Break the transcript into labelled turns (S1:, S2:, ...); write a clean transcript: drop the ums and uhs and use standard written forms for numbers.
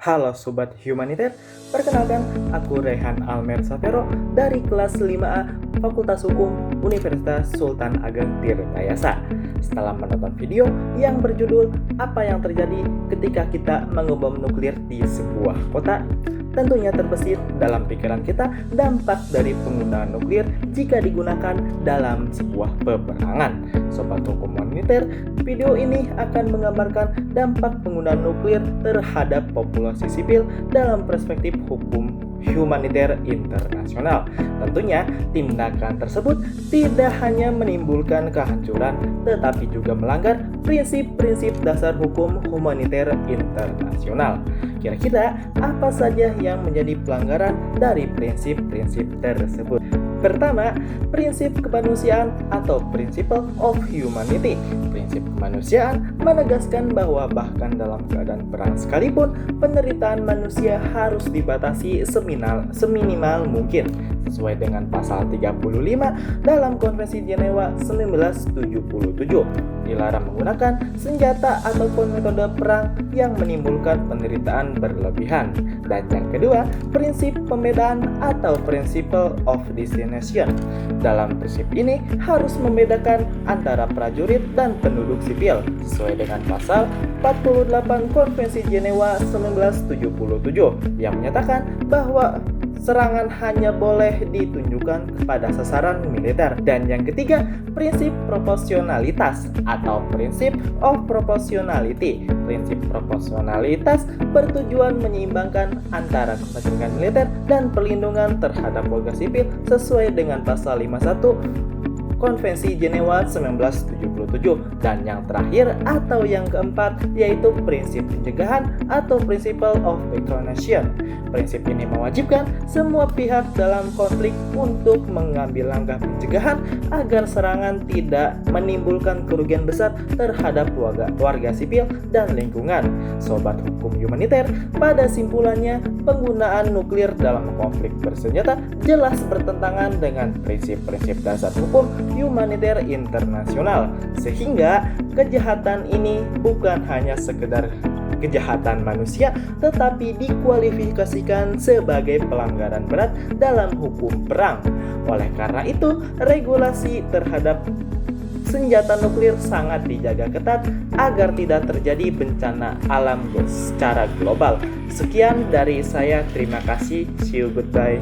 S1: Halo Sobat Humaniter, perkenalkan aku Rehan Almer Safero dari kelas 5A Fakultas Hukum Universitas Sultan Ageng Tirtayasa. Setelah menonton video yang berjudul "Apa yang terjadi ketika kita mengebom nuklir di sebuah kota?", tentunya terbesit dalam pikiran kita dampak dari penggunaan nuklir jika digunakan dalam sebuah peperangan. Sobat Hukum Humaniter, video ini akan menggambarkan dampak penggunaan nuklir terhadap populasi sipil dalam perspektif hukum humaniter internasional. Tentunya, tindakan tersebut tidak hanya menimbulkan kehancuran, tetapi juga melanggar prinsip-prinsip dasar hukum humaniter internasional. Kira-kira apa saja yang menjadi pelanggaran dari prinsip-prinsip tersebut? Pertama, prinsip kemanusiaan atau principle of humanity. Prinsip kemanusiaan menegaskan bahwa bahkan dalam keadaan perang sekalipun, penderitaan manusia harus dibatasi seminimal mungkin, sesuai dengan pasal 35 dalam Konvensi Jenewa 1977. Dilarang menggunakan senjata ataupun metode perang yang menimbulkan penderitaan berlebihan. Dan yang kedua, prinsip pembedaan atau principle of destination. Dalam prinsip ini harus membedakan antara prajurit dan penduduk sipil sesuai dengan pasal 48 Konvensi Jenewa 1977 yang menyatakan bahwa serangan hanya boleh ditunjukkan kepada sasaran militer. Dan yang ketiga, prinsip proporsionalitas atau prinsip of proportionality. Prinsip proporsionalitas bertujuan menyeimbangkan antara kepentingan militer dan perlindungan terhadap warga sipil sesuai dengan pasal 51 Konvensi Jenewa 1977. Dan yang terakhir atau yang keempat yaitu prinsip pencegahan atau principle of precaution. Prinsip ini mewajibkan semua pihak dalam konflik untuk mengambil langkah pencegahan agar serangan tidak menimbulkan kerugian besar terhadap warga sipil dan lingkungan. Sobat Hukum Humaniter, pada simpulannya penggunaan nuklir dalam konflik bersenjata jelas bertentangan dengan prinsip-prinsip dasar hukum humaniter internasional, sehingga kejahatan ini bukan hanya sekedar kejahatan manusia, tetapi dikualifikasikan sebagai pelanggaran berat dalam hukum perang. Oleh karena itu, regulasi terhadap senjata nuklir sangat dijaga ketat agar tidak terjadi bencana alam secara global. Sekian dari saya, terima kasih, see you, goodbye.